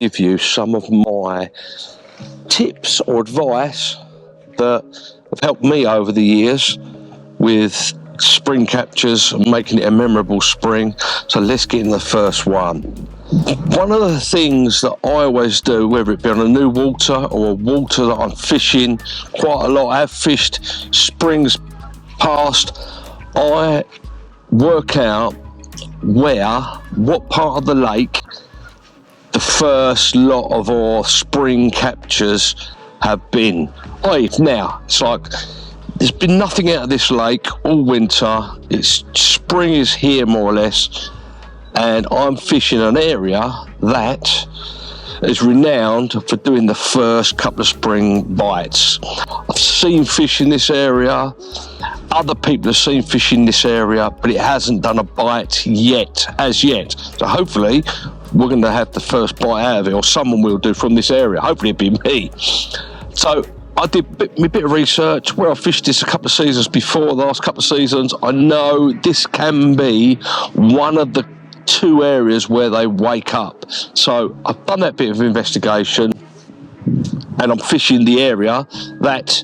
give you some of my tips or advice that have helped me over the years with spring captures and making it a memorable spring. So let's get in the first one. One of the things that I always do, whether it be on a new water or a water that I'm fishing quite a lot, I have fished springs past, I work out what part of the lake the first lot of our spring captures have been. Now, it's like there's been nothing out of this lake all winter. Spring is here more or less, and I'm fishing an area that is renowned for doing the first couple of spring bites. I've seen fish in this area, other people have seen fish in this area, but it hasn't done a bite as yet. So hopefully we're going to have the first bite out of it, or someone will do from this area. Hopefully it'll be me. So I did a bit of research where I fished this a couple of seasons before, the last couple of seasons. I know this can be one of the two areas where they wake up. So I've done that bit of investigation, and I'm fishing the area that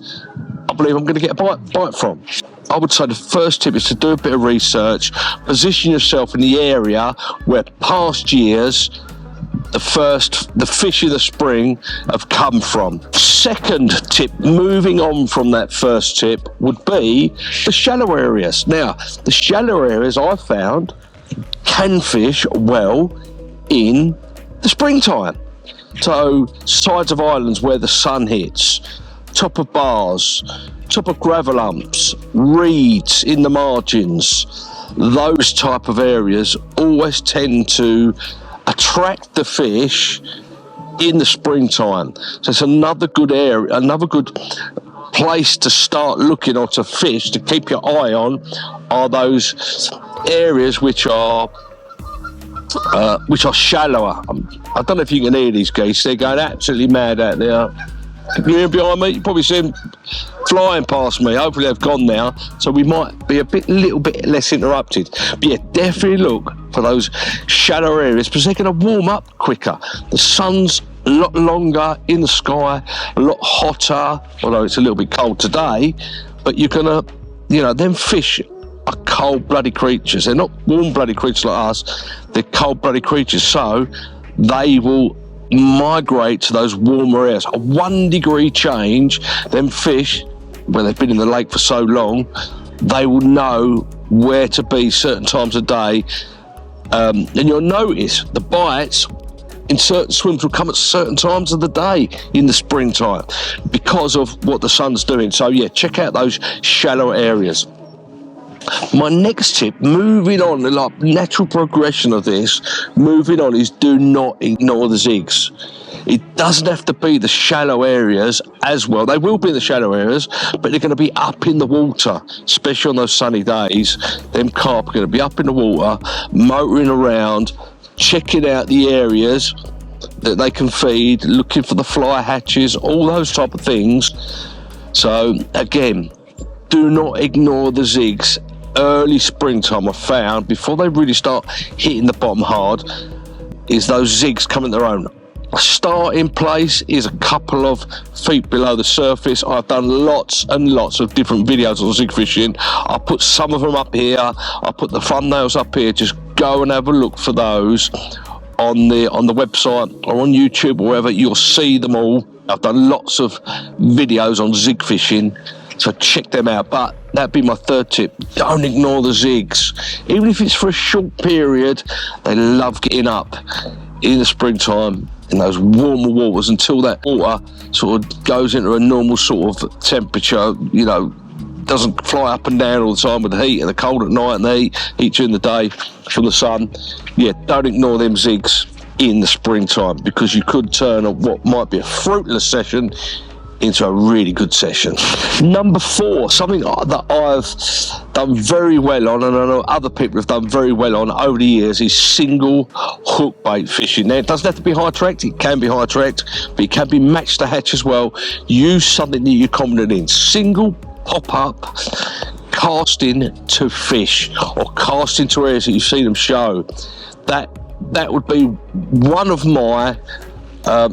I believe I'm going to get a bite from. I would say the first tip is to do a bit of research, position yourself in the area where past years the fish of the spring have come from. Second tip, moving on from that first tip, would be the shallow areas. Now, the shallow areas I found can fish well in the springtime. So sides of islands where the sun hits, top of bars, top of gravel humps, reeds in the margins, those type of areas always tend to attract the fish in the springtime. So it's another good area, another good place to start looking, or to fish, to keep your eye on, are those areas which are shallower. I don't know if you can hear these geese, they're going absolutely mad out there. You hear behind me? You probably see them flying past me. Hopefully they've gone now, so we might be a little bit less interrupted. But yeah, definitely look for those shallow areas, because they're going to warm up quicker. The sun's a lot longer in the sky, a lot hotter, although it's a little bit cold today. But you're going to, them fish are cold-blooded creatures. They're not warm-blooded creatures like us. They're cold-blooded creatures, so they will migrate to those warmer areas. A 1 degree change, them fish, when they've been in the lake for so long, they will know where to be certain times of day, and you'll notice the bites in certain swims will come at certain times of the day in the springtime because of what the sun's doing. So yeah, check out those shallow areas. My next tip, moving on, like natural progression of this, moving on, is do not ignore the zigs. It doesn't have to be the shallow areas as well. They will be in the shallow areas, but they're going to be up in the water, especially on those sunny days. Them carp are going to be up in the water, motoring around, checking out the areas that they can feed, looking for the fly hatches, all those type of things. So again, do not ignore the zigs. Early springtime, I found, before they really start hitting the bottom hard, is those zigs coming their own. A starting place is a couple of feet below the surface. I've done lots and lots of different videos on zig fishing. I'll put some of them up here. I'll put the thumbnails up here. Just go and have a look for those on the website or on YouTube or wherever. You'll see them all. I've done lots of videos on zig fishing, so check them out. But that'd be my third tip. Don't ignore the zigs. Even if it's for a short period, they love getting up in the springtime in those warmer waters until that water sort of goes into a normal sort of temperature, doesn't fly up and down all the time with the heat and the cold at night and the heat during the day from the sun. Yeah, don't ignore them zigs in the springtime, because you could turn what might be a fruitless session into a really good session. Number 4, something that I've done very well on, and I know other people have done very well on over the years, is single hook bait fishing. Now, it doesn't have to be high tracked, it can be high tracked, but it can be matched to hatch as well. Use something that you're confident in. Single pop up casting to fish, or casting to areas that you see them show. That would be one of my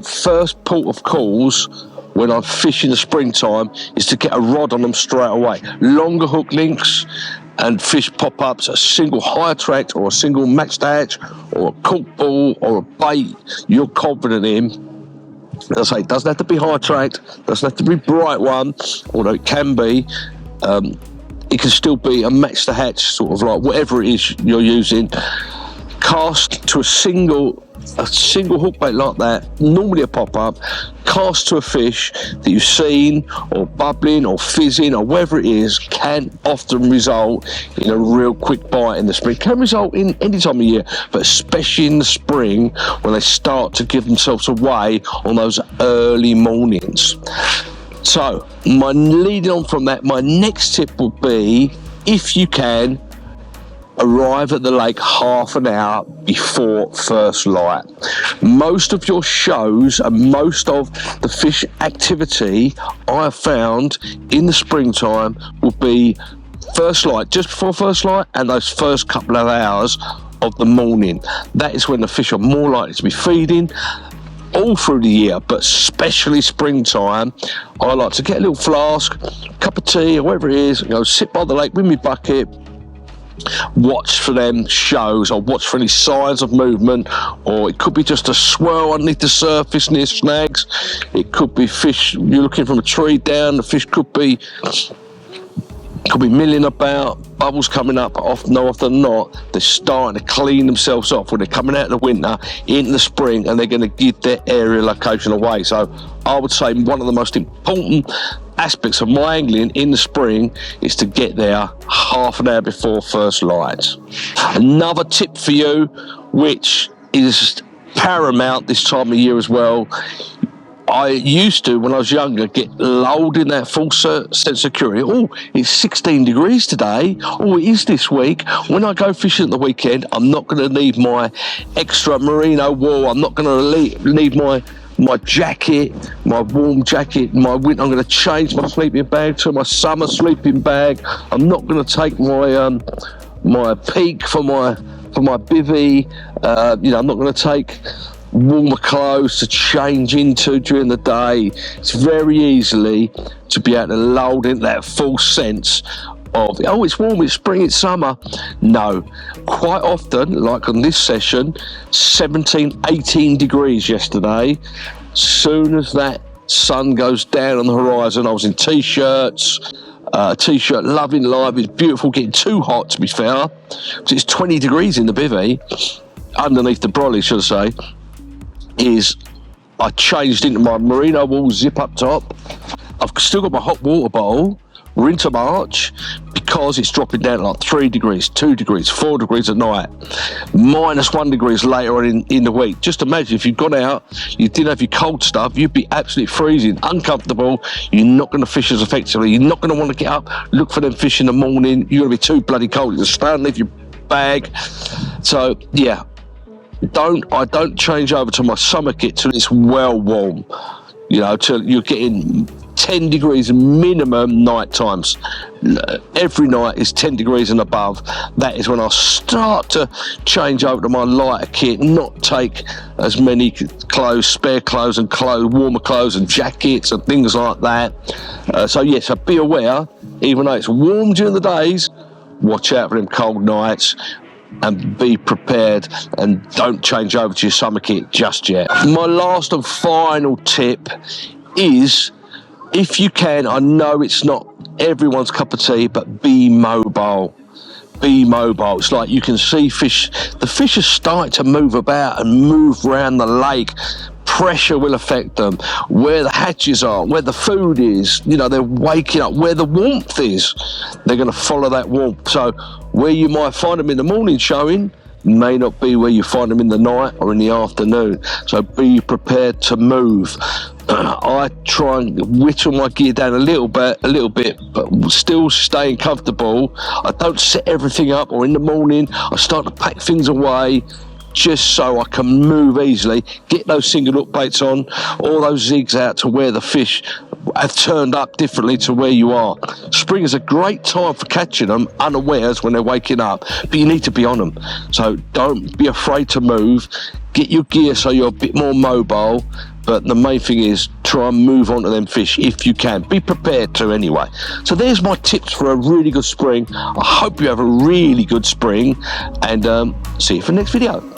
first port of calls when I fish in the springtime is to get a rod on them straight away. Longer hook links and fish pop-ups, a single high attract or a single matched hatch or a cork ball or a bait you're confident in. As I say, it doesn't have to be high attract, doesn't have to be bright one, although it can be. It can still be a match the hatch, sort of like whatever it is you're using. Cast to a single hook bait like that, normally a pop-up, cast to a fish that you've seen or bubbling or fizzing or whatever it is, can often result in a real quick bite in the spring. Can result in any time of year, but especially in the spring when they start to give themselves away on those early mornings. So leading on from that, my next tip would be, if you can, arrive at the lake half an hour before first light. Most of your shows and most of the fish activity I have found in the springtime will be first light, just before first light, and those first couple of hours of the morning. That is when the fish are more likely to be feeding all through the year, but especially springtime. I like to get a little flask, cup of tea or whatever it is, and go sit by the lake with my bucket, watch for them shows or watch for any signs of movement, or it could be just a swirl underneath the surface near snags. It could be fish, you're looking from a tree down, the fish could be milling about, bubbles coming up. Often than not, they're starting to clean themselves off when they're coming out of the winter into the spring, and they're going to give their area location away. So I would say one of the most important aspects of my angling in the spring is to get there half an hour before first light. Another tip for you, which is paramount this time of year as well, I used to, when I was younger, get lulled in that false sense of security. Oh, it's 16 degrees today. Oh, it is this week. When I go fishing at the weekend, I'm not going to need my extra merino wool. I'm not going to need my jacket, my warm jacket, my winter. I'm going to change my sleeping bag to my summer sleeping bag. I'm not going to take my peak for my bivvy. I'm not going to take warmer clothes to change into during the day. It's very easily to be able to lull into that false sense of, oh, it's warm, it's spring, it's summer. No, quite often, like on this session, 17, 18 degrees yesterday. Soon as that sun goes down on the horizon, I was in t-shirts, loving life. It's beautiful, getting too hot to be fair. It's 20 degrees in the bivvy, underneath the brolly, should I say. I changed into my merino wool zip up top. I've still got my hot water bottle, winter March, because it's dropping down like 3 degrees, 2 degrees, 4 degrees at night, -1 degrees later on in the week. Just imagine if you'd gone out, you didn't have your cold stuff, you'd be absolutely freezing, uncomfortable. You're not going to fish as effectively. You're not going to want to get up, look for them fish in the morning. You're going to be too bloody cold. You're going to stay underneath your bag. So, yeah. I don't change over to my summer kit till it's well warm, till you're getting 10 degrees minimum night times. Every night is 10 degrees and above. That is when I start to change over to my lighter kit, not take as many clothes, spare clothes and warmer clothes and jackets and things like that. So be aware, even though it's warm during the days, watch out for them cold nights. And be prepared, and don't change over to your summer kit just yet. My last and final tip is, if you can, I know it's not everyone's cup of tea, but be mobile. Be mobile. It's like you can see fish. The fish are starting to move about and move around the lake. Pressure will affect them. Where the hatches are, where the food is, they're waking up. Where the warmth is, they're going to follow that warmth. So where you might find them in the morning showing may not be where you find them in the night or in the afternoon. So be prepared to move. I try and whittle my gear down a little bit, but still staying comfortable. I don't set everything up, or in the morning I start to pack things away, just so I can move easily, get those single hook baits on, all those zigs out to where the fish have turned up differently to where you are. Spring is a great time for catching them unawares when they're waking up, but you need to be on them. So don't be afraid to move. Get your gear so you're a bit more mobile, but the main thing is try and move on to them fish if you can. Be prepared to anyway. So there's my tips for a really good spring. I hope you have a really good spring, and see you for the next video.